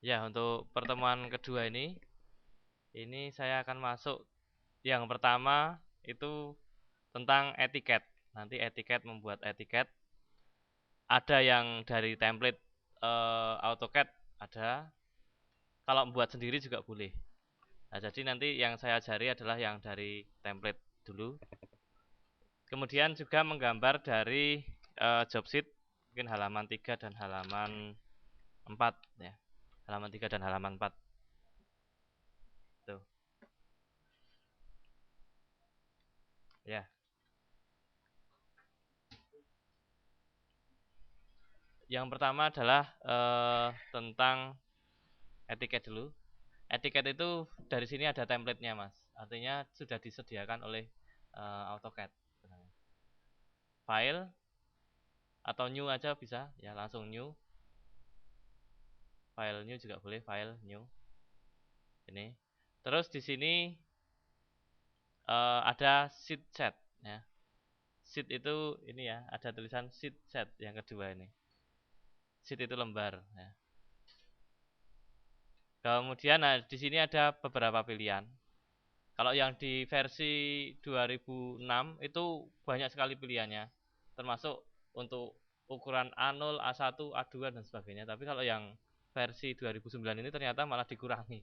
Ya, untuk pertemuan kedua ini saya akan masuk yang pertama itu tentang etiket. Nanti etiket membuat etiket. Ada yang dari template AutoCAD ada. Kalau membuat sendiri juga boleh. Nah, jadi nanti yang saya ajari adalah yang dari template dulu. Kemudian juga menggambar dari job sheet, mungkin halaman 3 dan halaman 4 ya. Halaman 3 dan halaman 4. Tuh. Ya. Yang pertama adalah tentang etiket dulu. Etiket itu dari sini ada template-nya, Mas. Artinya sudah disediakan oleh AutoCAD. File atau new aja bisa, ya langsung new. File new juga boleh, file new. Ini. Terus di sini ada sheet set ya. Sheet itu ini ya, ada tulisan sheet set yang kedua ini. Sheet itu lembar ya. Kemudian nah, di sini ada beberapa pilihan. Kalau yang di versi 2006 itu banyak sekali pilihannya, termasuk untuk ukuran A0, A1, A2 dan sebagainya. Tapi kalau yang versi 2009 ini ternyata malah dikurangi.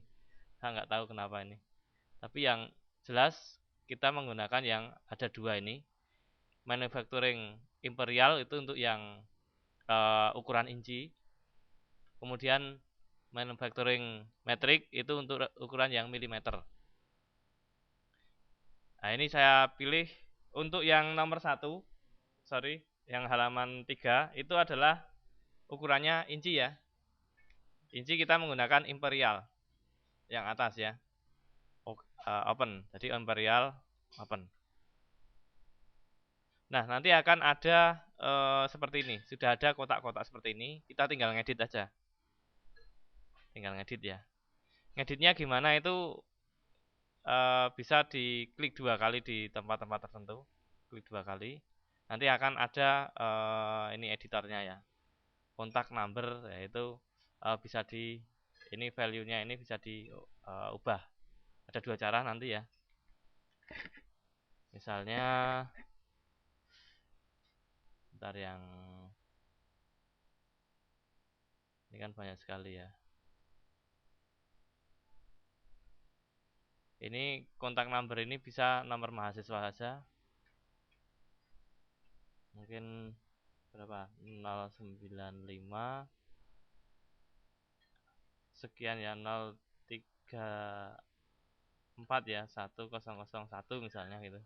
Saya nggak tahu kenapa ini. Tapi yang jelas kita menggunakan yang ada dua ini. Manufacturing Imperial itu untuk yang ukuran inci. Kemudian manufacturing metric itu untuk ukuran yang milimeter. Nah, ini saya pilih untuk yang nomor 1, yang halaman 3 itu adalah ukurannya inci ya. Inci kita menggunakan imperial yang atas ya. Open. Jadi imperial open. Nah, nanti akan ada seperti ini. Sudah ada kotak-kotak seperti ini. Kita tinggal ngedit aja. Tinggal ngedit ya. Ngeditnya gimana itu bisa diklik 2 kali di tempat-tempat tertentu. Klik 2 kali. Nanti akan ada ini editornya ya. Kontak number yaitu bisa di ini value-nya ini bisa diubah. Ada 2 cara nanti ya. Misalnya bentar yang ini kan banyak sekali ya. Ini kontak number ini bisa nomor mahasiswa saja. Mungkin berapa? 095 sekian ya 034 ya 1001 misalnya gitu.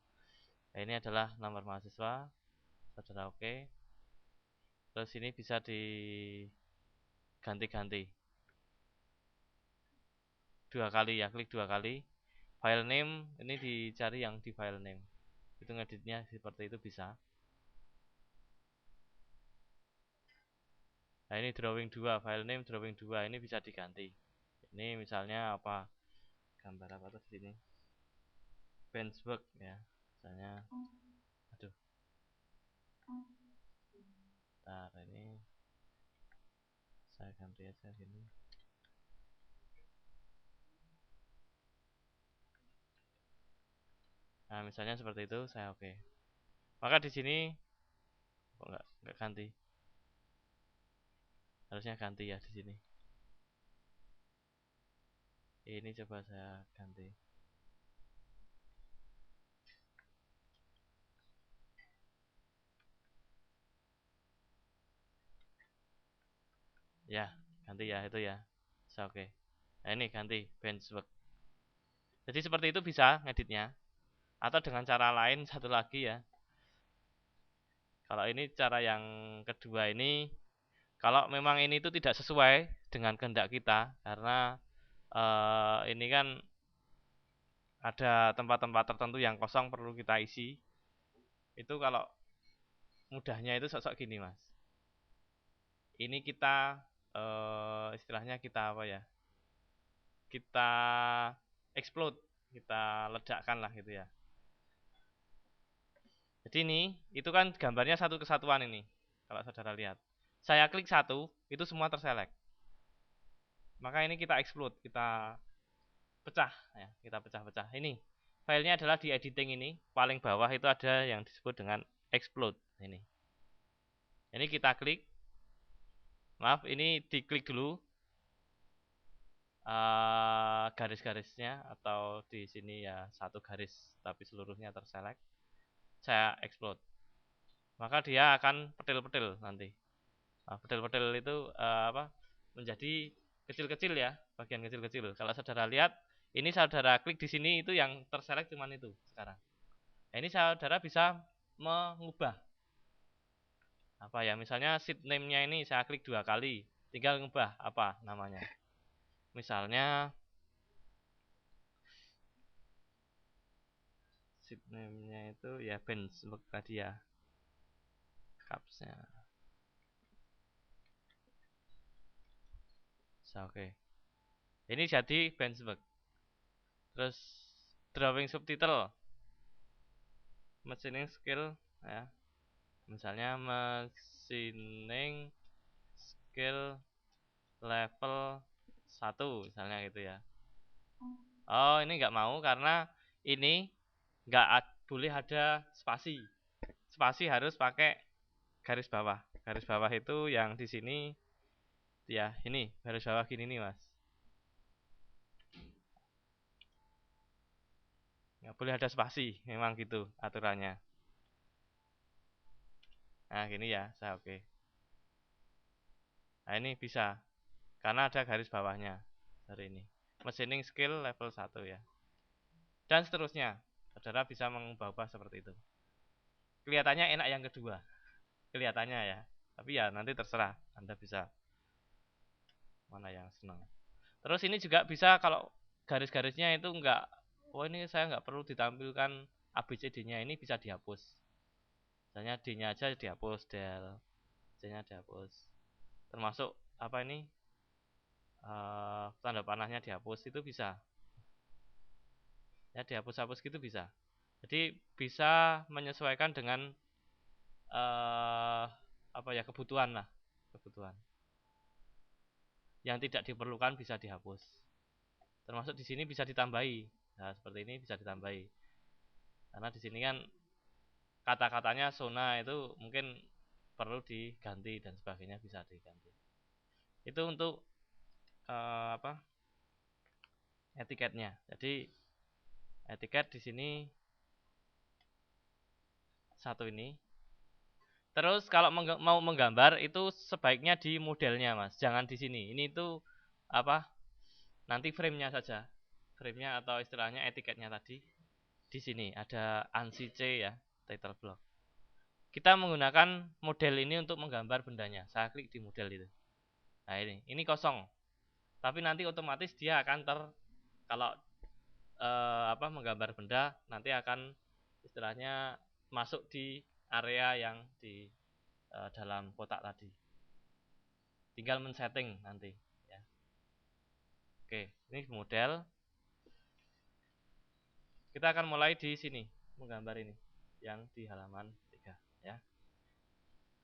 Nah, ini adalah nomor mahasiswa. Saudara oke. Terus ini bisa diganti-ganti. 2 kali ya, klik 2 kali. File name ini dicari yang di file name. Itu ngeditnya seperti itu bisa. Nah, ini drawing 2, file name drawing 2 ini bisa diganti. Ini misalnya apa? Gambar apa tuh di sini? Benchwork ya. Misalnya aduh. Bentar ini saya ganti aja sini. Nah, misalnya seperti itu saya oke. Maka di sini kok enggak ganti. Harusnya ganti ya di sini. Ini coba saya ganti. Ya, ganti ya itu ya. Saya oke. Nah, ini ganti benchwork. Jadi seperti itu bisa ngeditnya. Atau dengan cara lain satu lagi ya. Kalau ini cara yang kedua ini, kalau memang ini itu tidak sesuai dengan kehendak kita, karena ini kan ada tempat-tempat tertentu yang kosong perlu kita isi. Itu kalau mudahnya itu sosok gini mas. Ini kita istilahnya kita apa ya? Kita explode, kita ledakkan lah gitu ya. Jadi ini itu kan gambarnya satu kesatuan ini. Kalau saudara lihat, saya klik satu, itu semua terselect. Maka ini kita explode, kita pecah ya, kita pecah-pecah. Ini filenya adalah di editing ini, paling bawah itu ada yang disebut dengan explode ini. Ini kita klik. Maaf, ini diklik dulu garis-garisnya, atau di sini ya satu garis tapi seluruhnya terselect. Saya explode. Maka dia akan petil-petil nanti. Nah, petil-petil itu menjadi kecil-kecil ya, bagian kecil-kecil. Kalau saudara lihat, ini saudara klik di sini, itu yang terselect cuman itu sekarang. Nah, ini saudara bisa mengubah apa ya, misalnya sheet name-nya ini saya klik 2 kali, tinggal ngubah apa namanya. Misalnya sheet name-nya itu ya benchmark tadi ya, capsnya. Oke. Ini jadi benchmark. Terus drawing subtitle, machining skill ya. Misalnya machining skill level 1 misalnya gitu ya. Oh, ini nggak mau karena ini nggak boleh ada spasi. Spasi harus pakai garis bawah. Garis bawah itu yang di sini ya, ini garis bawah gini nih, Mas. Nggak boleh ada spasi, memang gitu aturannya. Nah, gini ya, saya oke. Nah, ini bisa karena ada garis bawahnya dari ini. Machining skill level 1 ya. Dan seterusnya. Saudara bisa mengubah-ubah seperti itu. Kelihatannya enak yang kedua. Kelihatannya ya. Tapi ya nanti terserah. Anda bisa mana yang senang. Terus ini juga bisa kalau garis-garisnya itu enggak, oh ini saya enggak perlu ditampilkan ABCD-nya, ini bisa dihapus. Misalnya D-nya aja dihapus, del, C-nya dihapus. Termasuk apa ini? Tanda panahnya dihapus, itu bisa. Ya, dihapus-hapus gitu bisa. Jadi bisa menyesuaikan dengan apa ya, kebutuhan lah, kebutuhan. Yang tidak diperlukan bisa dihapus. Termasuk di sini bisa ditambahi. Nah, seperti ini bisa ditambahi. Karena di sini kan kata-katanya zona itu mungkin perlu diganti dan sebagainya, bisa diganti. Itu untuk etiketnya. Jadi etiket di sini satu ini. Terus kalau mau menggambar itu sebaiknya di modelnya, Mas. Jangan di sini. Ini itu nanti frame-nya saja. Frame-nya atau istilahnya etiketnya tadi. Di sini ada ANSI C ya, title block. Kita menggunakan model ini untuk menggambar bendanya. Saya klik di model itu. Nah, ini kosong. Tapi nanti otomatis dia akan kalau menggambar benda nanti akan istilahnya masuk di area yang di dalam kotak tadi. Tinggal men-setting nanti ya. Oke, ini model. Kita akan mulai di sini menggambar ini yang di halaman 3 ya.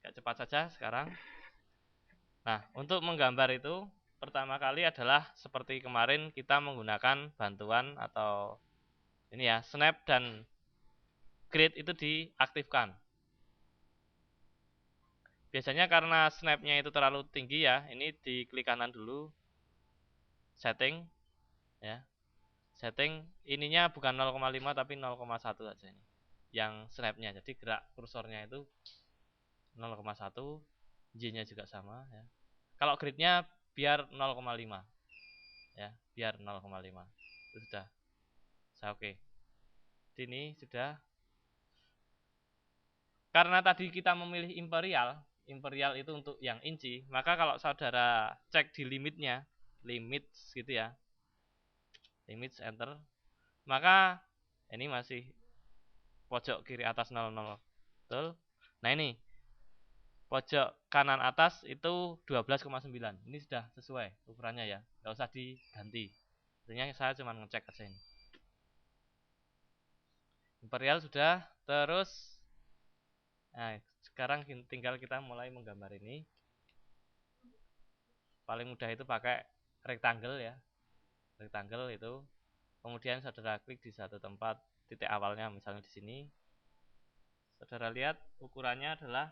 Kayak cepat saja sekarang. Nah, untuk menggambar itu pertama kali adalah seperti kemarin kita menggunakan bantuan atau ini ya, snap dan grid itu diaktifkan. Biasanya karena snapnya itu terlalu tinggi ya, ini diklik kanan dulu, setting ya. Setting ininya bukan 0,5 tapi 0,1 aja ini. Yang snapnya, jadi gerak kursornya itu 0,1, J-nya juga sama ya. Kalau gridnya biar 0,5 ya, biar 0,5. Itu sudah. Oke. Ini sudah. Karena tadi kita memilih imperial, imperial itu untuk yang inci, maka kalau saudara cek di limitnya, limits gitu ya, limits enter, maka ini masih pojok kiri atas 00, betul. Nah, ini pojok kanan atas itu 12,9. Ini sudah sesuai ukurannya ya, nggak usah diganti. Artinya saya cuma ngecek aja ini. Imperial sudah. Terus nah, sekarang tinggal kita mulai menggambar ini. Paling mudah itu pakai rectangle ya. Rectangle itu. Kemudian saudara klik di satu tempat titik awalnya, misalnya di sini. Saudara lihat ukurannya adalah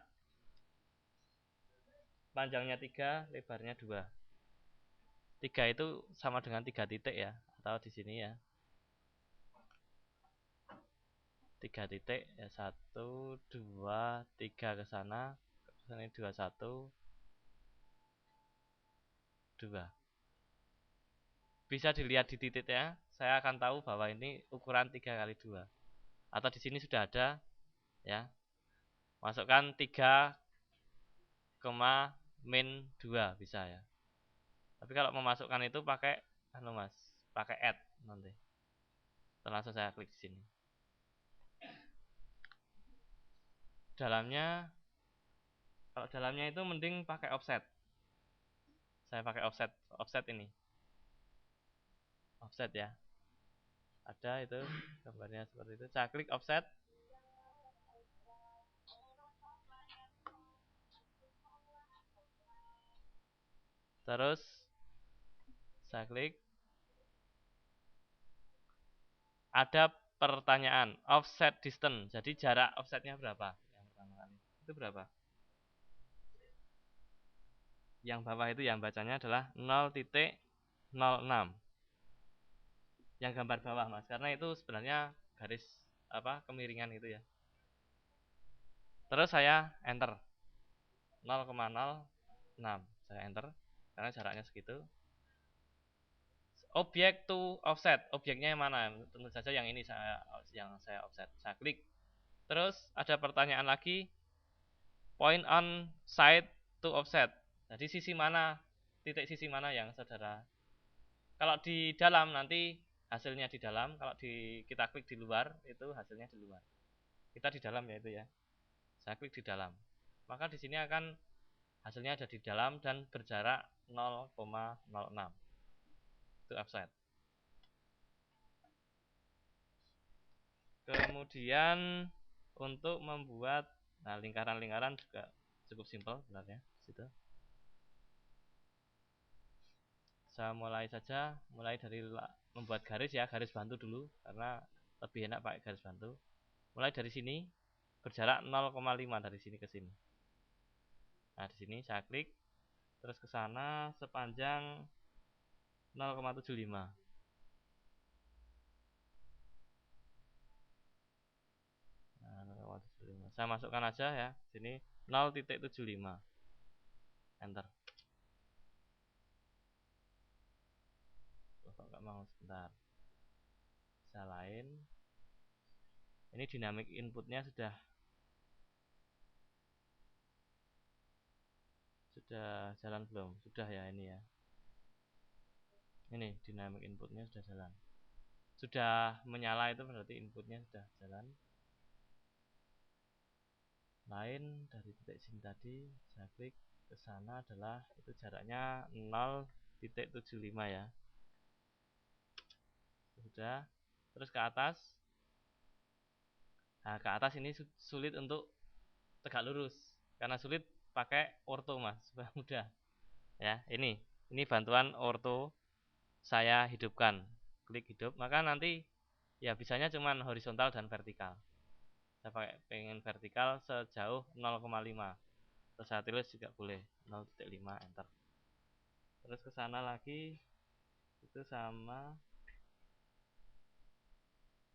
panjangnya 3, lebarnya 2. 3 itu sama dengan 3 titik ya, atau di sini ya. 3 titik ya, 1, 2, 3 ke sana. Ke sini 2, 1, 2. Bisa dilihat di titiknya, saya akan tahu bahwa ini ukuran 3 kali 2. Atau di sini sudah ada ya. Masukkan 3, min 2 bisa ya. Tapi kalau memasukkan itu pakai Mas, pakai add nanti. Langsung saya klik di sini. Dalamnya, kalau dalamnya itu mending pakai offset. Saya pakai offset ini. Offset ya. Ada itu gambarnya seperti itu. Saya klik offset. Terus saya klik. Ada pertanyaan offset distance. Jadi jarak offsetnya berapa? Yang pertama kali. Itu berapa? Yang bawah itu yang bacanya adalah 0,06. Yang gambar bawah Mas, karena itu sebenarnya garis kemiringan itu ya. Terus saya enter 0,06. Saya enter karena jaraknya segitu. Objek to offset, objeknya yang mana? Tentu saja yang ini yang saya offset. Saya klik. Terus ada pertanyaan lagi, point on side to offset. Jadi sisi mana, titik sisi mana yang saudara. Kalau di dalam nanti hasilnya di dalam, kalau kita klik di luar itu hasilnya di luar. Kita di dalam ya itu ya. Saya klik di dalam. Maka di sini akan hasilnya ada di dalam dan berjarak 0,06. Itu offset. Kemudian untuk membuat lingkaran-lingkaran juga cukup simpel sebenarnya di situ. Saya mulai dari membuat garis ya, garis bantu dulu karena lebih enak pakai garis bantu. Mulai dari sini berjarak 0,5 dari sini ke sini. Nah, di sini saya klik terus ke sana sepanjang 0,75. Nah, 0,75. Saya masukkan aja ya, sini 0,75. Enter. Kok nggak mau, sebentar. Saya lain. Ini dynamic inputnya sudah jalan belum? Sudah ya ini ya. Ini dynamic inputnya sudah jalan. Sudah menyala, itu berarti inputnya sudah jalan. Lain dari titik sini tadi, saya klik ke sana adalah itu jaraknya 0,75 ya. Sudah. Terus ke atas. Nah, ke atas ini sulit untuk tegak lurus karena sulit pakai ortho Mas, supaya mudah. Ya, ini bantuan ortho saya hidupkan. Klik hidup, maka nanti ya bisanya cuman horizontal dan vertikal. Saya pengen vertikal sejauh 0,5. Terus saya tulis juga boleh 0,5, enter. Terus ke sana lagi itu sama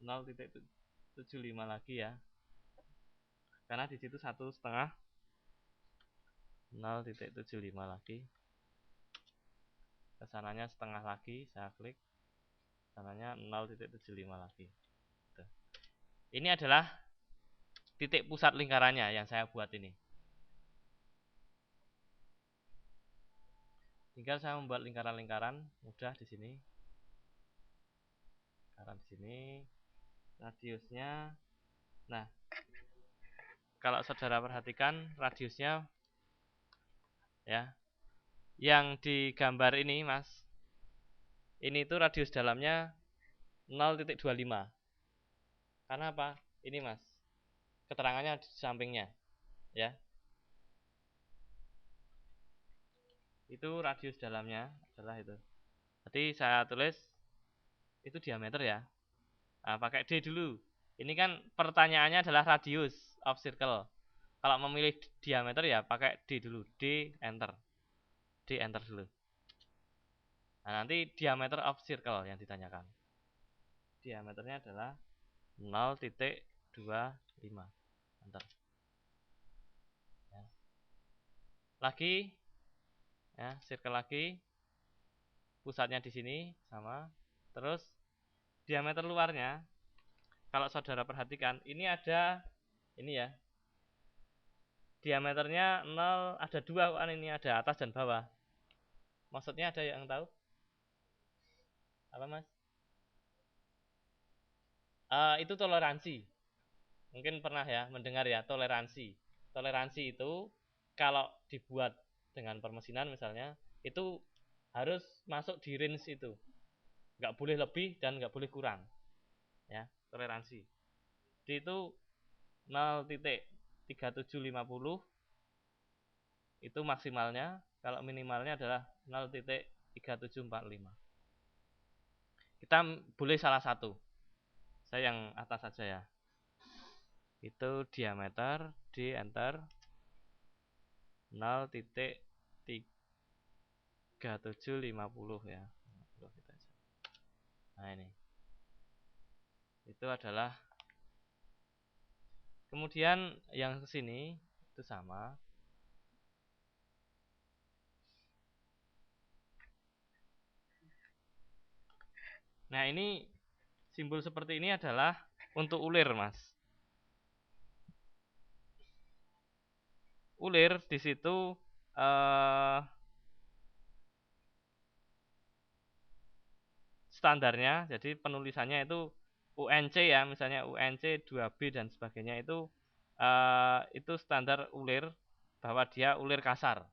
0,75 lagi ya. Karena di situ 1,5, 0,75 lagi. Kesananya setengah lagi, saya klik. Kesananya 0,75 lagi. Tuh. Ini adalah titik pusat lingkarannya yang saya buat ini. Tinggal saya membuat lingkaran-lingkaran mudah di sini. Lingkaran di sini, radiusnya. Nah, kalau saudara perhatikan radiusnya ya, yang digambar ini Mas, ini tuh radius dalamnya 0,25. Karena apa? Ini Mas, keterangannya di sampingnya ya. Itu radius dalamnya adalah itu. Jadi saya tulis itu diameter ya. Nah, pakai D dulu. Ini kan pertanyaannya adalah radius of circle. Kalau memilih diameter ya pakai D dulu. D enter. D enter dulu. Nah, nanti diameter of circle yang ditanyakan. Diameternya adalah 0,25. Enter. Ya. Lagi ya, circle lagi. Pusatnya di sini sama. Terus diameter luarnya, kalau saudara perhatikan, ini ada ini ya. Diameternya 0, ada dua kan, ini ada atas dan bawah. Maksudnya ada yang tahu? Apa Mas? Itu toleransi. Mungkin pernah ya mendengar ya toleransi. Toleransi itu kalau dibuat dengan permesinan misalnya, itu harus masuk di range itu. Nggak boleh lebih dan nggak boleh kurang. Ya, toleransi. Jadi itu 0,3750 itu maksimalnya, kalau minimalnya adalah 0,3745. Kita boleh salah satu. Saya yang atas saja ya. Itu diameter di enter 0,3750 ya. Nah ini. Itu adalah, kemudian yang kesini itu sama. Nah ini simbol seperti ini adalah untuk ulir Mas. Ulir di situ standarnya, jadi penulisannya itu UNC ya, misalnya UNC 2B dan sebagainya, itu standar ulir bahwa dia ulir kasar.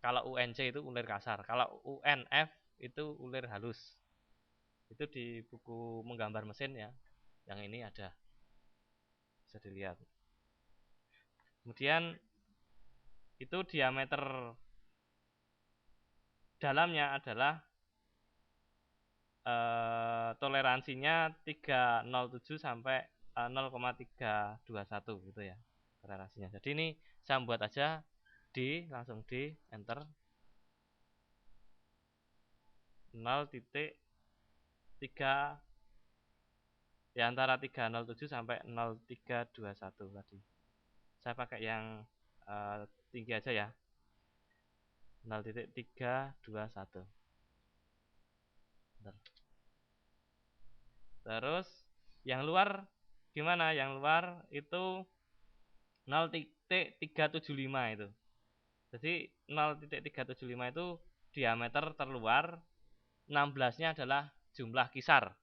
Kalau UNC itu ulir kasar, kalau UNF itu ulir halus. Itu di buku menggambar mesin ya, yang ini ada, bisa dilihat. Kemudian itu diameter dalamnya adalah toleransinya 307 sampai 0,321 gitu ya toleransinya. Jadi ini saya buat aja D, langsung D, enter 0,3 di antara 307 sampai 0321 tadi. Saya pakai yang tinggi aja ya, 0,321. Terus yang luar gimana? Yang luar itu 0,375 itu. Jadi 0,375 itu diameter terluar, 16-nya adalah jumlah kisar.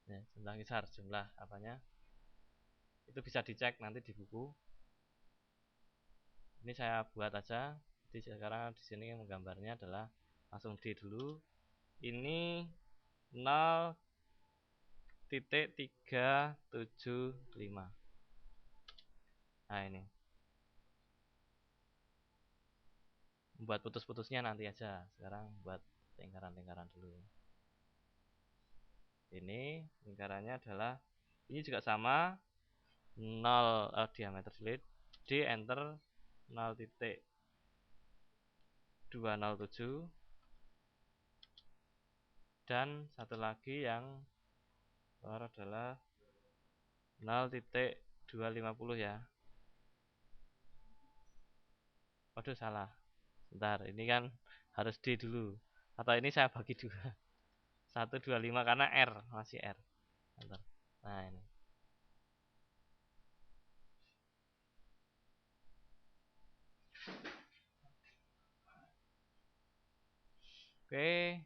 Ya, jumlah kisar, jumlah apanya? Itu bisa dicek nanti di buku. Ini saya buat aja. Jadi sekarang di sini menggambarnya adalah langsung D dulu. Ini 0,375. Nah ini. Buat putus-putusnya nanti aja. Sekarang buat lingkaran-lingkaran dulu. Ini lingkarannya adalah, ini juga sama 0 diameter slit, D enter 0,207, dan satu lagi yang keluar adalah 0,250 ya. Waduh salah. Bentar, ini kan harus D dulu. Atau ini saya bagi dua. 125 karena R, masih R. Bentar. Nah ini. Oke.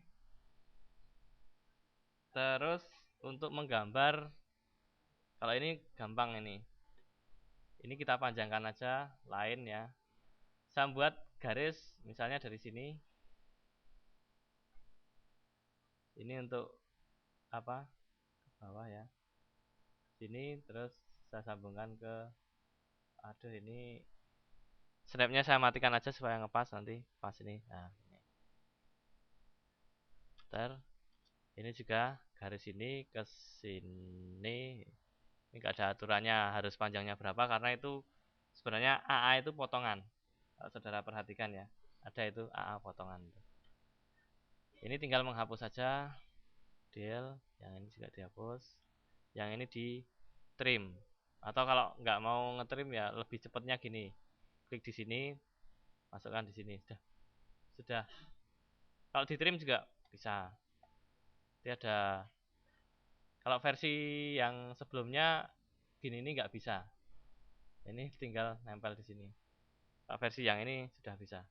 Terus untuk menggambar, kalau ini gampang ini. Ini kita panjangkan aja line ya. Saya buat garis misalnya dari sini. Ini untuk apa? Ke bawah ya. Sini terus saya sambungkan ke, aduh ini snapnya saya matikan aja supaya ngepas nanti pas ini. Nah, ini. Enter. Ini juga garis ini ke sini. Ini nggak ada aturannya harus panjangnya berapa karena itu sebenarnya AA itu potongan. Kalau saudara perhatikan ya, ada itu AA potongan. Ini tinggal menghapus saja. Del, yang ini juga dihapus. Yang ini di trim. Atau kalau nggak mau ngetrim ya lebih cepatnya gini. Klik di sini, masukkan di sini. Sudah. Kalau di trim juga bisa. Dia ada. Kalau versi yang sebelumnya gini ini nggak bisa. Ini tinggal nempel di sini. Kalau versi yang ini sudah bisa.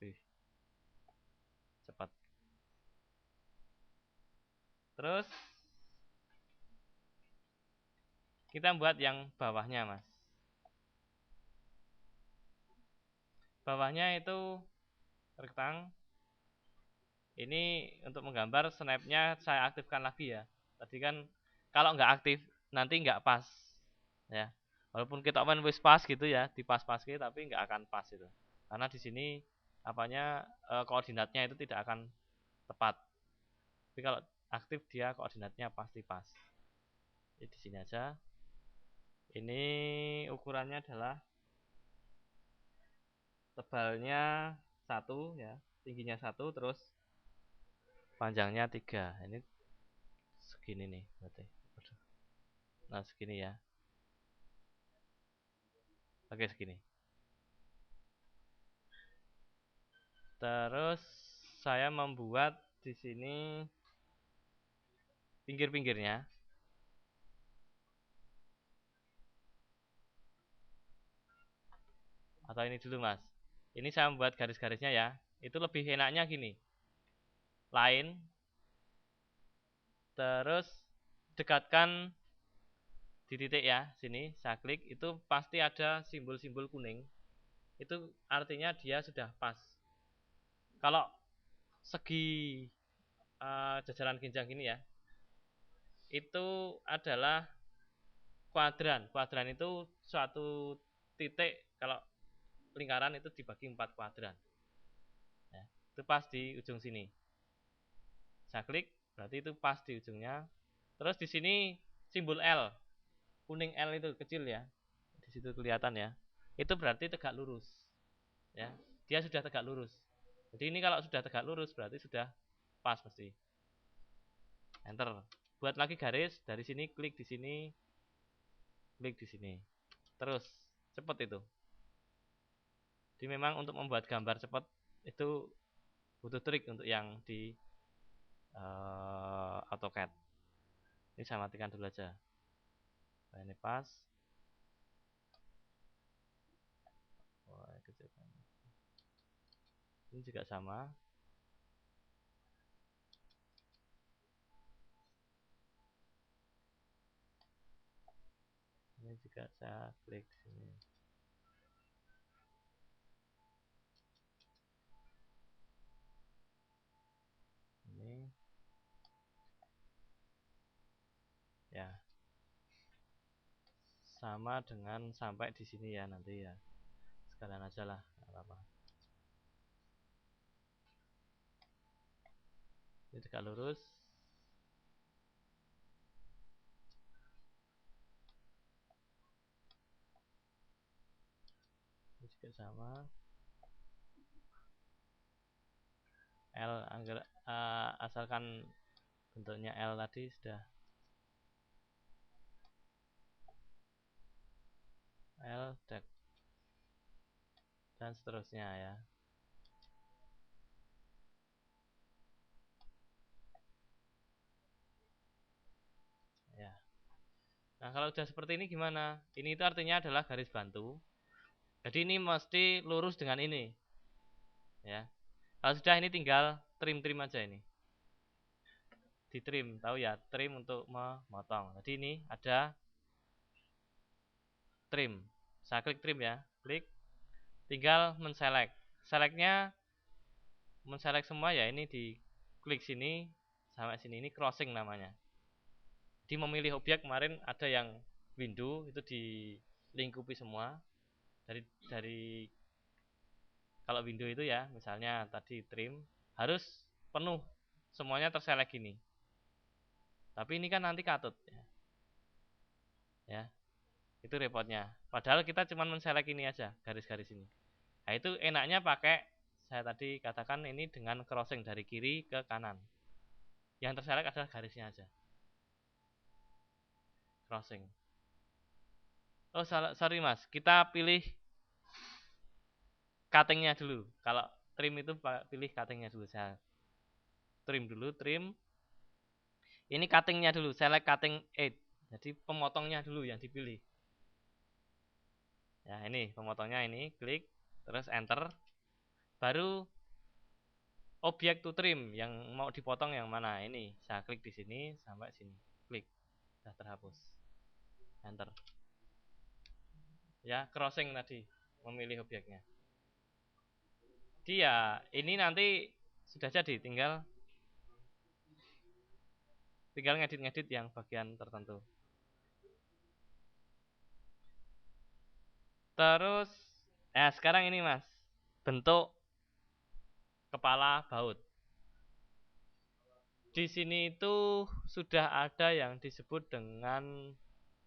Wih, cepat. Terus kita buat yang bawahnya, Mas. Bawahnya itu rektang. Ini untuk menggambar snapnya saya aktifkan lagi ya. Tadi kan kalau nggak aktif nanti nggak pas ya. Walaupun kita main wis pas gitu ya, dipas-pas gitu tapi nggak akan pas itu. Karena di sini apanya koordinatnya itu tidak akan tepat. Tapi kalau aktif dia koordinatnya pasti pas. Jadi di sini aja. Ini ukurannya adalah tebalnya 1 ya, tingginya 1 terus panjangnya 3. Ini segini nih berarti. Nah, segini ya. Oke, segini. Terus saya membuat di sini pinggir-pinggirnya. Atau ini dulu, Mas. Ini saya membuat garis-garisnya ya. Itu lebih enaknya gini. Line. Terus dekatkan di titik ya, sini saya klik itu pasti ada simbol-simbol kuning. Itu artinya dia sudah pas. Kalau segi jajaran ginjang gini ya, itu adalah kuadran. Kuadran itu suatu titik kalau lingkaran itu dibagi 4 kuadran. Ya, itu pas di ujung sini. Saya klik, berarti itu pas di ujungnya. Terus di sini simbol L, kuning L itu kecil ya, di situ kelihatan ya. Itu berarti tegak lurus. Ya, dia sudah tegak lurus. Jadi ini kalau sudah tegak lurus berarti sudah pas mesti. Enter. Buat lagi garis dari sini, klik di sini, klik di sini. Terus cepat itu. Jadi memang untuk membuat gambar cepat itu butuh trik untuk yang di AutoCAD. Ini saya matikan dulu aja. Nah, ini pas. Oh, kecilkan. Ini juga sama. Ini juga saya klik sini. Ini ya sama dengan sampai di sini ya nanti ya. Sekalian aja lah, nggak apa-apa. Ini tegak lurus. Ini juga sama. L asalkan bentuknya L tadi sudah L dan seterusnya ya. Ya. Nah, kalau sudah seperti ini gimana? Ini itu artinya adalah garis bantu. Jadi ini mesti lurus dengan ini. Ya. Kalau sudah ini tinggal trim-trim aja ini. Di trim, tahu ya, trim untuk memotong. Jadi ini ada trim. Saya klik trim ya. Klik. Tinggal menselect. Selectnya menselect semua ya, ini di klik sini sampai sini, ini crossing namanya. Jadi memilih objek kemarin ada yang window itu dilingkupi semua dari kalau window itu ya misalnya tadi trim harus penuh, semuanya terselect gini. Tapi ini kan nanti katut ya. Itu repotnya. Padahal kita cuma menselect ini aja, garis-garis ini. Nah, itu enaknya pakai saya tadi katakan ini dengan crossing dari kiri ke kanan. Yang terselect adalah garisnya aja. Crossing. Oh, sorry Mas, kita pilih cuttingnya dulu. Kalau trim itu pilih cuttingnya dulu. Saya trim dulu, trim. Ini cuttingnya dulu, select cutting 8. Jadi pemotongnya dulu yang dipilih. Ya, ini pemotongnya ini, klik, terus enter. Baru objek to trim yang mau dipotong yang mana? Ini. Saya klik di sini sampai sini. Klik. Sudah terhapus. Enter. Ya, crossing tadi memilih objeknya. Dia ini nanti sudah jadi, tinggal ngedit-ngedit yang bagian tertentu. Terus sekarang ini Mas, bentuk kepala baut. Di sini itu sudah ada yang disebut dengan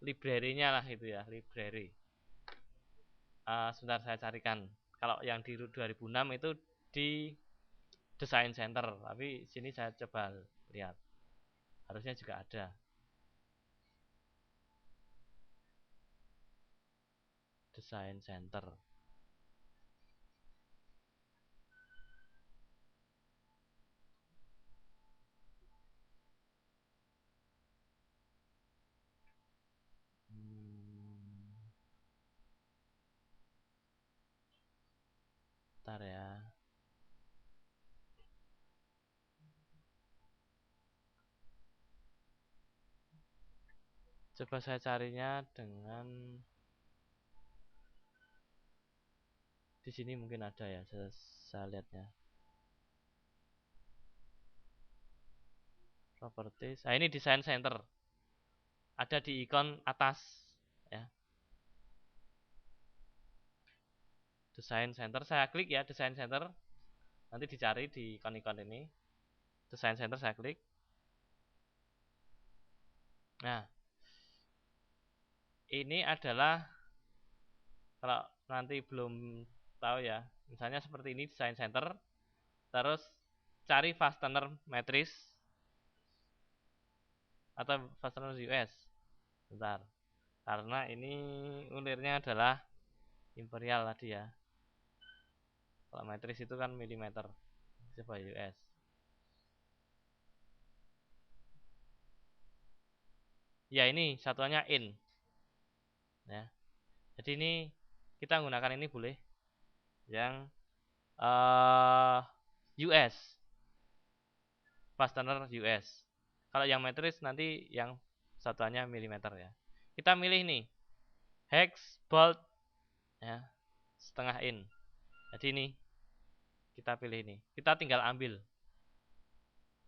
library-nya lah itu ya, library. Sebentar saya carikan. Kalau yang di 2006 itu di Design Center, tapi sini saya coba lihat. Harusnya juga ada. Design Center. Bentar ya. Coba saya carinya dengan di sini mungkin ada ya, saya lihatnya. Properties. Nah, ini Design Center. Ada di ikon atas ya. Design Center, saya klik ya Design Center. Nanti dicari di ikon-ikon ini. Design Center saya klik. Nah, ini adalah kalau nanti belum tahu ya, misalnya seperti ini Design Center, terus cari fastener matrix atau fastener US. Bentar, karena ini ulirnya adalah imperial tadi ya. Kalau matrix itu kan milimeter, coba US. Ya ini satuannya in. Ya, jadi ini kita menggunakan ini boleh yang US, fastener US. Kalau yang matrix nanti yang satuannya milimeter ya. Kita milih nih hex bolt ya, setengah in. Jadi ini kita pilih ini. Kita tinggal ambil.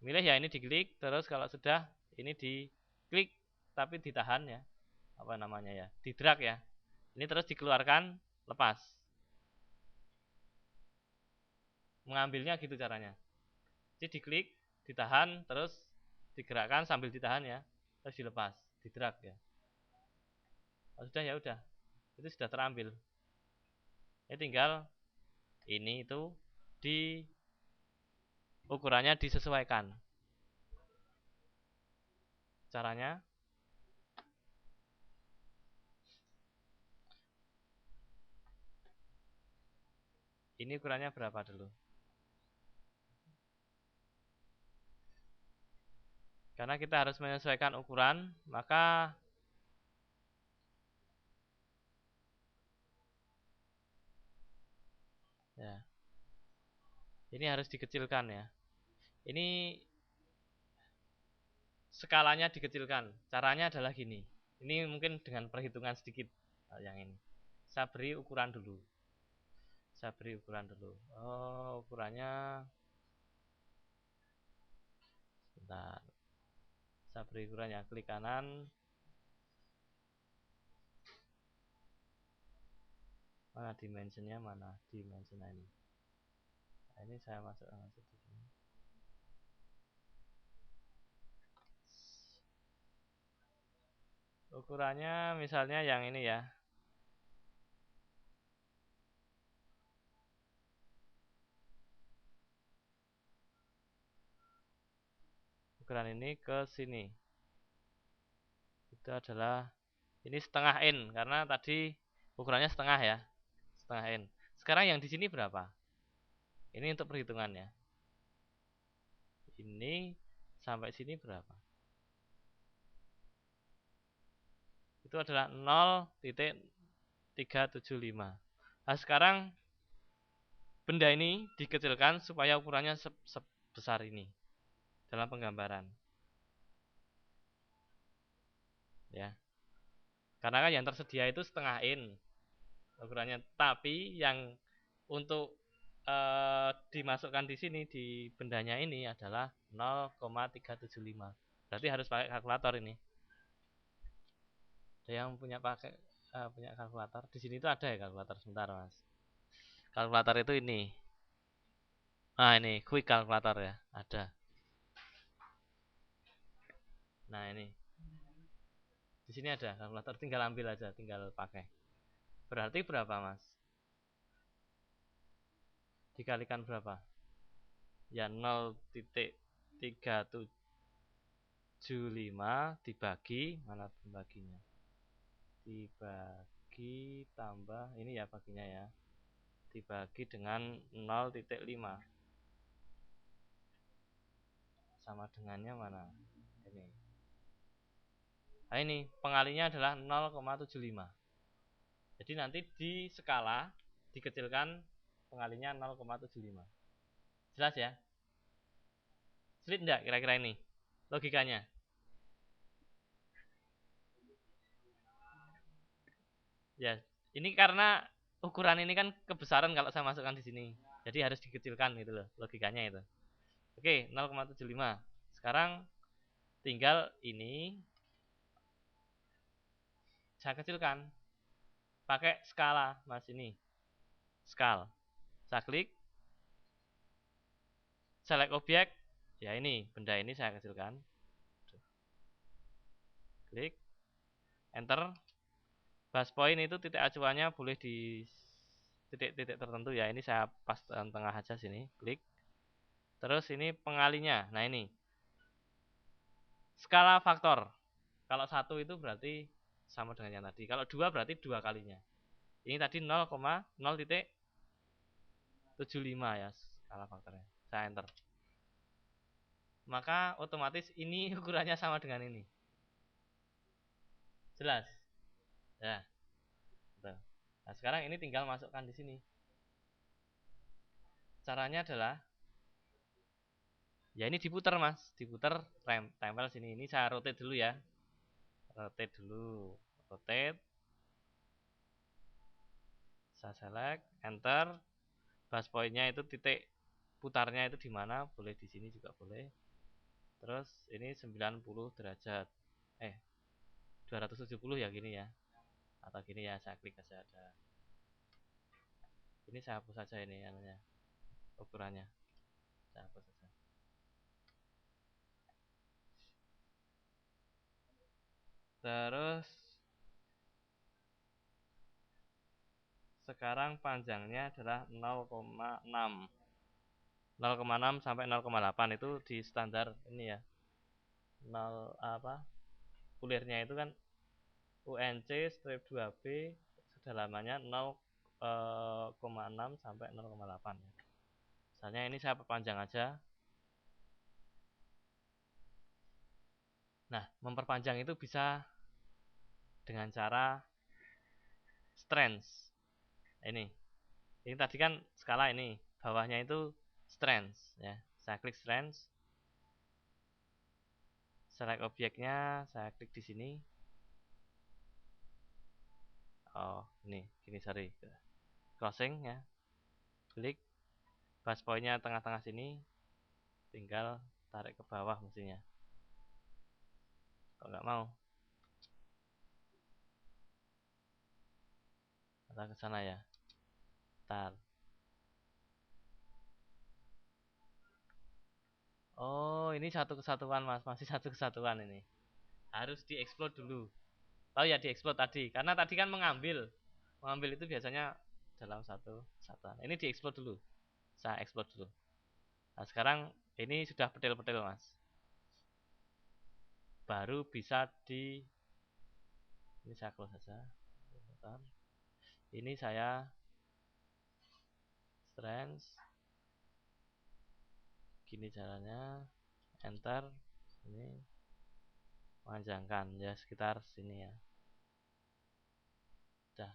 Milih ya ini diklik, terus kalau sudah ini diklik tapi ditahan ya. Apa namanya ya? Di drag ya. Ini terus dikeluarkan, lepas. Mengambilnya gitu caranya. Jadi diklik, ditahan, terus digerakkan sambil ditahan ya. Terus dilepas, di drag ya. Oh, sudah ya udah. Itu sudah terambil. Ini tinggal ini itu di ukurannya disesuaikan. Caranya ini ukurannya berapa dulu? Karena kita harus menyesuaikan ukuran, maka ya. Ini harus dikecilkan ya. Ini skalanya dikecilkan. Caranya adalah gini. Ini mungkin dengan perhitungan sedikit yang ini. Saya beri ukuran dulu. Oh, ukurannya sebentar. Saya beri ukurannya, klik kanan. Mana dimensionnya, mana dimension ini. Nah, ini saya masuk di sini. Ukurannya misalnya yang ini ya. Ukuran ini ke sini. Itu adalah ini setengah in karena tadi ukurannya setengah ya. Setengah in. Sekarang yang di sini berapa? Ini untuk perhitungannya. Ini sampai sini berapa? Itu adalah 0,375. Nah, sekarang benda ini dikecilkan supaya ukurannya sebesar ini dalam penggambaran. Ya. Karena kan yang tersedia itu setengah in ukurannya, tapi yang untuk dimasukkan di sini di bendanya ini adalah 0,375. Berarti harus pakai kalkulator ini. Ada yang punya punya kalkulator? Di sini tuh ada ya kalkulator, sebentar Mas. Kalkulator itu ini. Nah, ini quick kalkulator ya, ada. Nah, ini. Di sini ada kalkulator, tinggal ambil aja, tinggal pakai. Berarti berapa, Mas? Dikalikan berapa? Ya 0,375 dibagi, mana pembaginya? Dibagi tambah, ini ya baginya ya. Dibagi dengan 0,5. Sama dengannya mana? Ini. Nah, ini pengalinya adalah 0,75. Jadi nanti di skala dikecilkan pengalinya 0,75. Jelas ya? Sulit enggak kira-kira ini? Logikanya. Ya, ini karena ukuran ini kan kebesaran kalau saya masukkan di sini. Jadi harus dikecilkan gitu loh, logikanya itu. Oke, 0,75. Sekarang tinggal ini saya kecilkan pakai skala, Mas ini. Skal. Saya klik select objek. Ya ini, benda ini saya kecilkan. Klik enter. Base point itu titik acuannya boleh di titik-titik tertentu ya. Ini saya pas tengah aja sini, klik. Terus ini pengalinya. Nah, ini. Skala faktor. Kalau 1 itu berarti sama dengan yang tadi. Kalau 2 berarti 2 kalinya. Ini tadi 0,0,75 ya skala faktornya. Saya enter. Maka otomatis ini ukurannya sama dengan ini. Jelas? Ya. Nah, sekarang ini tinggal masukkan di sini. Caranya adalah ya ini diputar Mas, diputar tempel sini. Ini saya rotate dulu ya. Rotate dulu. Rotate. Saya select, enter. Base pointnya itu titik putarnya itu di mana? Boleh di sini juga boleh. Terus ini 90 derajat. 270 ya gini ya. Atau gini ya, saya klik aja ada. Ini saya hapus saja ini anunya. Ukurannya. Saya hapus saja. Terus sekarang panjangnya adalah 0,6. 0,6 sampai 0,8 itu di standar ini ya. 0 apa? Kulirnya itu kan UNC strip 2B kedalamannya 0,6 sampai 0,8 ya. Misalnya ini saya perpanjang aja. Nah, memperpanjang itu bisa dengan cara strength. Ini tadi kan skala ini, bawahnya itu strength ya. Saya klik strength. Select objeknya, saya klik di sini. Oh, ini gini sorry. Crossing ya. Klik base pointnya tengah-tengah sini. Tinggal tarik ke bawah mestinya. Kalau nggak mau, kita ke sana ya. Tar. Oh, ini satu kesatuan Mas, masih satu kesatuan ini. Harus dieksplod dulu. Oh ya, diekspor tadi. Karena tadi kan mengambil itu biasanya dalam satu kesatuan. Ini diekspor dulu. Saya ekspor dulu. Nah, sekarang ini sudah petil-petil, Mas. Baru bisa ini saya close saja. Ini saya strength. Gini caranya. Enter. Ini panjangkan ya sekitar sini ya. Udah.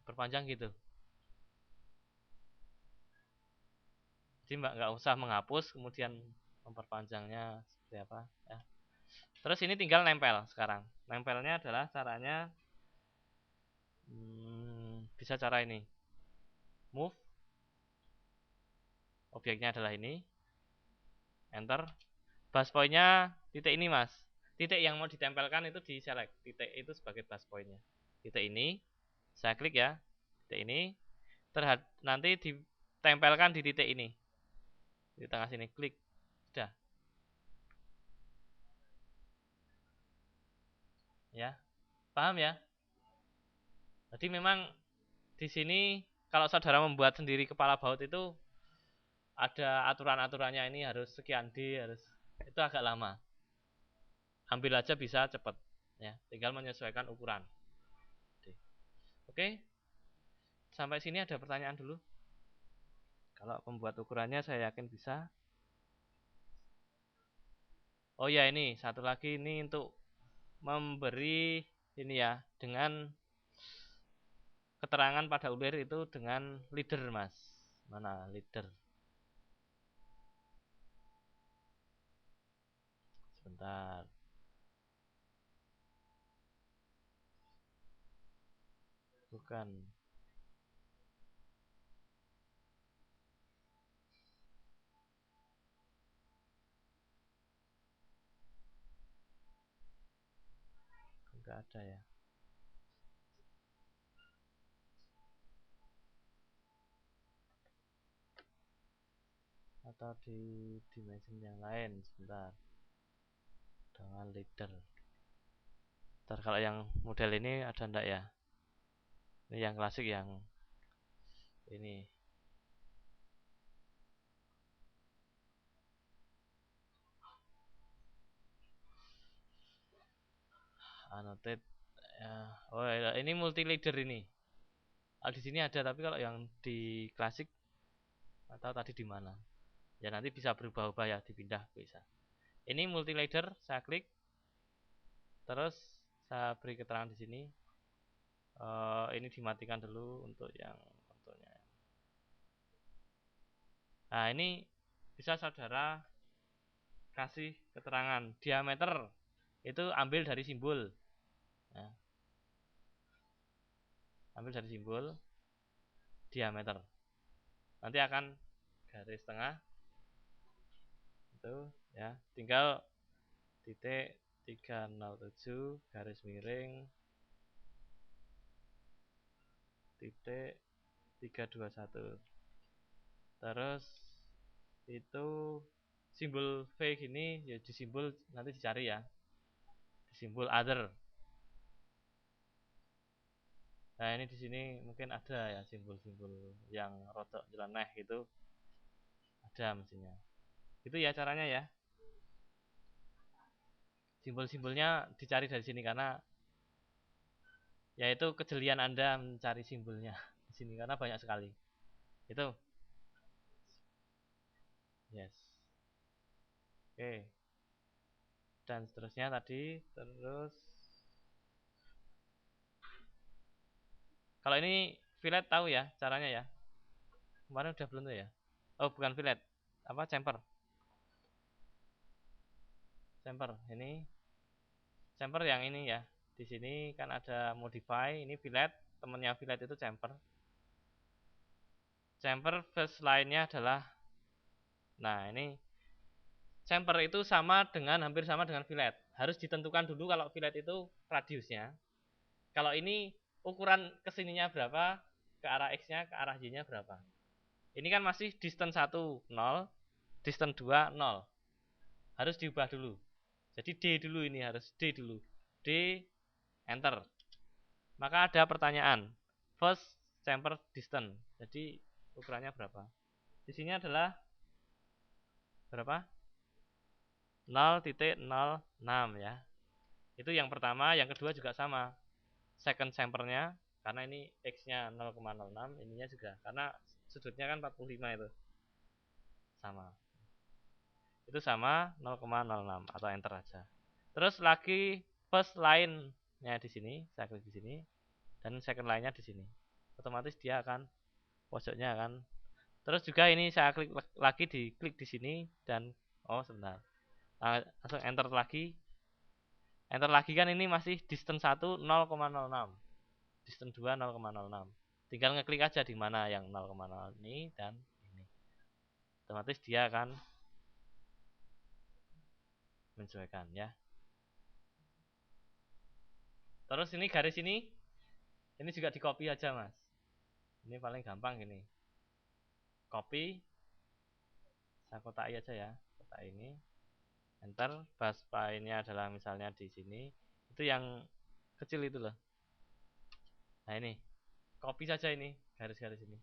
Perpanjang gitu. Jadi Mbak nggak usah menghapus kemudian memperpanjangnya seperti apa ya. Terus ini tinggal nempel sekarang. Nempelnya adalah caranya bisa cara ini. Move. Objeknya adalah ini. Enter. Base point-nya titik ini, Mas. Titik yang mau ditempelkan itu di select. Titik itu sebagai base point-nya. Titik ini. Saya klik ya. Titik ini. Nanti ditempelkan di titik ini. Di tengah sini. Klik. Sudah. Ya. Paham ya? Jadi memang di sini kalau saudara membuat sendiri kepala baut itu ada aturan-aturannya, ini harus sekian D, itu agak lama. Ambil aja bisa cepat ya, tinggal menyesuaikan ukuran. Oke. Sampai sini ada pertanyaan dulu? Kalau pembuat ukurannya saya yakin bisa. Oh ya, ini satu lagi, ini untuk memberi ini ya, dengan keterangan pada ulir itu dengan leader, Mas. Mana leader? Sebentar. Bukan. Enggak ada ya. Atau di dimension yang lain, sebentar. Dengan leader. Ntar kalau yang model ini ada enggak ya? Ini yang klasik, yang ini. Annotate ya. Oh ya, ini multi leader ini. Di sini ada, tapi kalau yang di klasik atau tadi di mana? Ya nanti bisa berubah-ubah ya, dipindah bisa. Ini multi leader, saya klik. Terus saya beri keterangan di sini. Ini dimatikan dulu untuk yang fotonya. Nah, ini bisa saudara kasih keterangan diameter itu ambil dari simbol. Nah, ambil dari simbol diameter. Nanti akan garis tengah itu ya, tinggal titik 307 garis miring titik 321. Terus itu simbol V gini ya, di simbol nanti dicari ya, di simbol other. Nah, ini di sini mungkin ada ya simbol-simbol yang rodok jeleneh itu, ada mestinya. Itu ya caranya ya. Simbol-simbolnya dicari dari sini karena yaitu kejelian Anda mencari simbolnya di sini karena banyak sekali. Itu. Yes. Oke. Dan seterusnya tadi, terus kalau ini fillet tahu ya caranya ya. Kemarin udah belum tuh ya? Oh, bukan fillet. Apa, chamfer. Chamfer. Ini chamfer yang ini ya. Di sini kan ada modify, ini fillet, temennya fillet itu chamfer. Chamfer first line-nya adalah, nah ini chamfer itu hampir sama dengan fillet. Harus ditentukan dulu kalau fillet itu radiusnya. Kalau ini ukuran kesininya berapa, ke arah X-nya, ke arah Y-nya berapa. Ini kan masih distance 1, 0, distance 2, 0. Harus diubah dulu. Jadi D dulu, ini harus D dulu. D, enter. Maka ada pertanyaan, first chamfer distance. Jadi ukurannya berapa? Di sini adalah berapa? 0,06 ya. Itu yang pertama, yang kedua juga sama. Second chamfernya, karena ini X-nya 0,06, ininya juga. Karena sudutnya kan 45 itu. Sama. Itu sama 0,06 atau enter aja. Terus lagi first line-nya di sini, saya klik di sini dan second line-nya di sini. Otomatis dia akan pojoknya akan. Terus juga ini saya klik lagi, diklik di sini dan oh sebentar. Langsung enter lagi. Enter lagi kan ini masih distance 1 0,06. Distance 2 0,06. Tinggal ngeklik aja di mana yang 0,0 ini dan ini. Otomatis dia akan menyesuaikan ya. Terus ini garis ini juga di copy aja mas. Ini paling gampang gini. Copy, saya kotai aja ya, kotak ini. Enter, baspa ini adalah misalnya di sini. Itu yang kecil itu loh. Nah ini, copy saja ini garis-garis ini.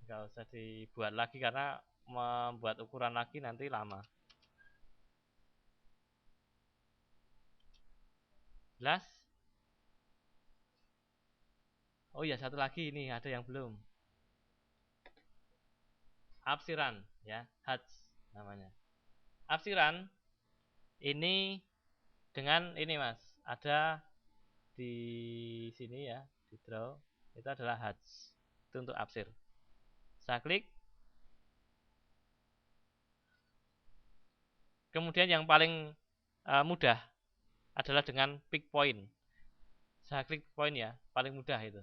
Nggak usah dibuat lagi karena membuat ukuran lagi nanti lama. Jelas? Oh iya, satu lagi ini ada yang belum. Apsiran ya, hats namanya. Apsiran ini dengan ini mas, ada di sini ya, di draw itu adalah hats. Itu untuk apsir. Saya klik. Kemudian yang paling mudah adalah dengan pick point. Saya klik point ya, paling mudah itu.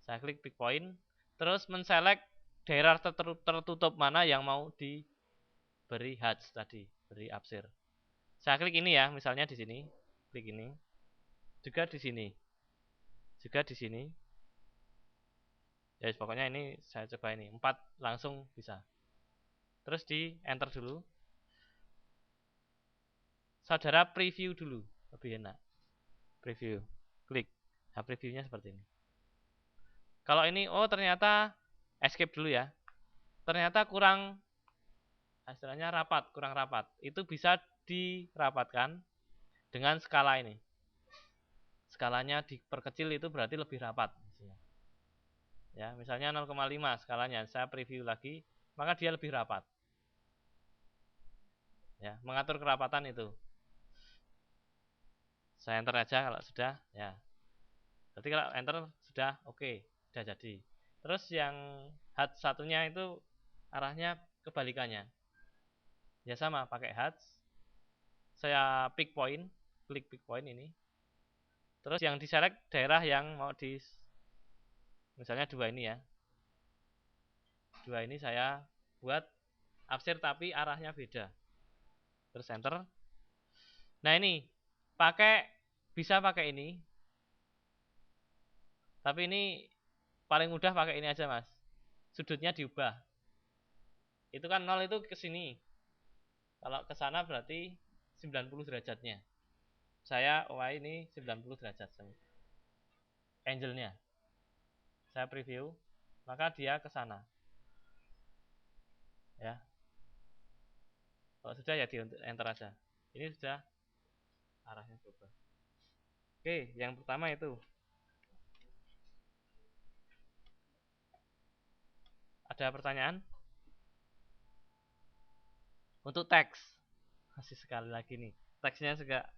Saya klik pick point, terus menselect daerah tertutup mana yang mau diberi hats tadi, beri apsir. Saya klik ini ya, misalnya di sini, klik ini. Juga di sini. Juga di sini. Ya pokoknya ini saya coba ini, 4 langsung bisa. Terus di enter dulu. Saudara preview dulu, lebih enak. Preview. Klik. Nah, previewnya seperti ini. Kalau ini, oh ternyata escape dulu ya. Ternyata kurang, istilahnya rapat, kurang rapat. Itu bisa dirapatkan dengan skala ini. Skalanya diperkecil itu berarti lebih rapat. Ya, misalnya 0,5 skalanya, saya preview lagi, maka dia lebih rapat. Ya, mengatur kerapatan itu. Saya enter aja kalau sudah, ya. Berarti kalau enter sudah oke, sudah jadi. Terus yang hat satunya itu arahnya kebalikannya. Ya sama, pakai hats. Saya pick point, klik pick point ini. Terus yang diselect daerah yang mau di, misalnya 2 ini ya. 2 ini saya buat absir tapi arahnya beda. Terus enter. Nah ini bisa pakai ini. Tapi ini paling mudah pakai ini aja mas. Sudutnya diubah. Itu kan 0 itu ke sini. Kalau ke sana berarti 90 derajatnya. Saya ini 90 derajat. Angle-nya. Saya preview, maka dia ke sana. Ya. Kalau sudah ya di enter aja. Ini sudah arahnya berubah. Oke, yang pertama itu. Ada pertanyaan? Untuk teks. Masih sekali lagi nih. Teksnya juga.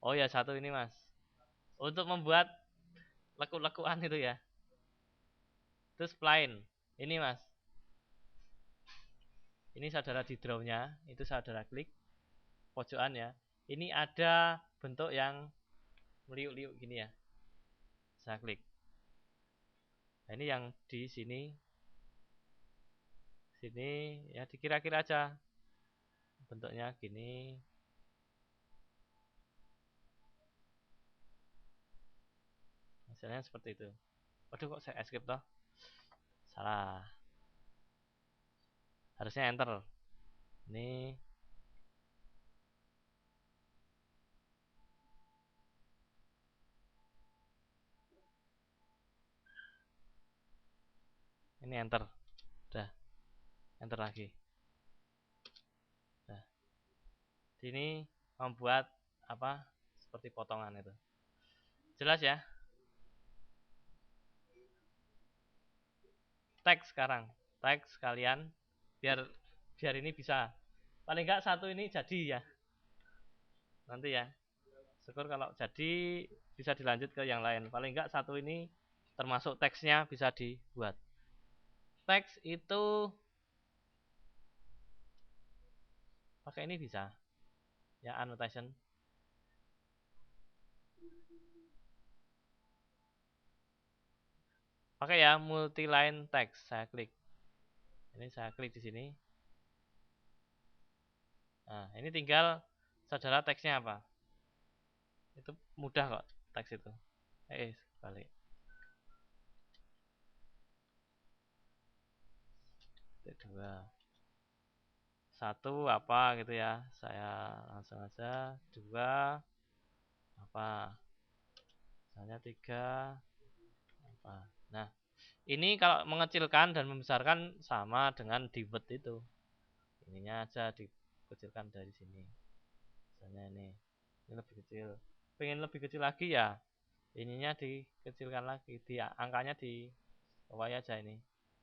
Oh ya, satu ini mas. Untuk membuat lekuk-lekukan itu ya. Terus spline. Ini mas. Ini saudara di drawnya. Itu saudara klik. Pojokan ya. Ini ada bentuk yang meliuk-liuk gini ya. Saya klik. Nah, ini yang di sini. Sini ya dikira-kira aja. Bentuknya gini. Misalnya seperti itu. Waduh kok saya escape toh? Salah. Harusnya enter. Ini enter. Udah, enter lagi. Nah, ini membuat apa? Seperti potongan itu. Jelas ya? Teks sekarang. Teks kalian biar ini bisa. Paling enggak satu ini jadi ya. Nanti ya. Syukur kalau jadi bisa dilanjut ke yang lain. Paling enggak satu ini termasuk teksnya bisa dibuat. Teks itu pakai ini bisa. Ya, annotation. Pakai ya multi line text. Saya klik. Ini saya klik di sini. Nah, ini tinggal saudara teksnya apa. Itu mudah kok teks itu. Balik. Kedua. Satu apa gitu ya. Saya langsung aja. Dua apa. Misalnya tiga apa. Nah, ini kalau mengecilkan dan membesarkan sama dengan divert itu. Ininya aja dikecilkan dari sini. Misalnya ini lebih kecil. Pengen lebih kecil lagi ya, ininya dikecilkan lagi. Angkanya di bawah aja ini.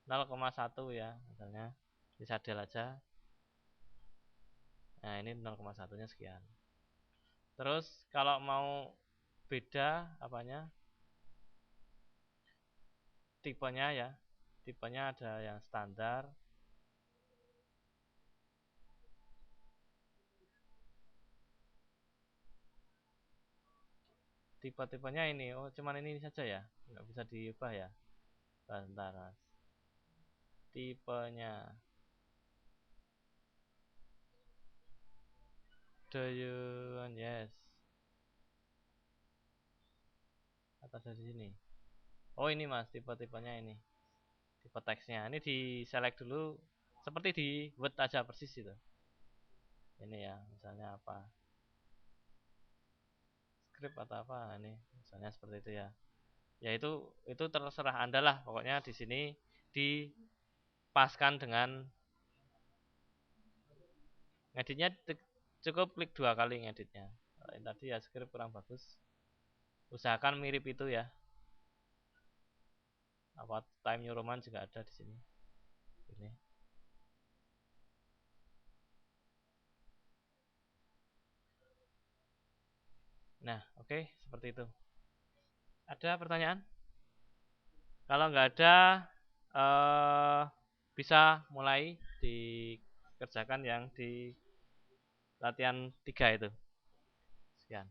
0,1 ya, misalnya. Disadel aja. Nah, ini 0,1-nya sekian. Terus kalau mau beda apanya? Tipenya ya. Tipenya ada yang standar. Tipe-tipenya ini. Oh, cuman ini saja ya. Nggak bisa diubah ya. Bentar. Tipenya. Do you want yes? Atas dari sini. Oh, ini Mas, tipe-tipenya ini. Tipe teksnya. Ini di select dulu seperti di Word aja persis itu. Ini ya, misalnya apa? Script atau apa ini? Misalnya seperti itu ya. Ya itu terserah Anda lah. Pokoknya di sini dipaskan dengan ngeditnya cukup klik 2 kali ngeditnya. Tadi ya script kurang bagus. Usahakan mirip itu ya. Apa Time New Roman juga ada di sini. Ini. Nah, oke, seperti itu. Ada pertanyaan? Kalau nggak ada, bisa mulai dikerjakan yang di latihan 3 itu. Sekian.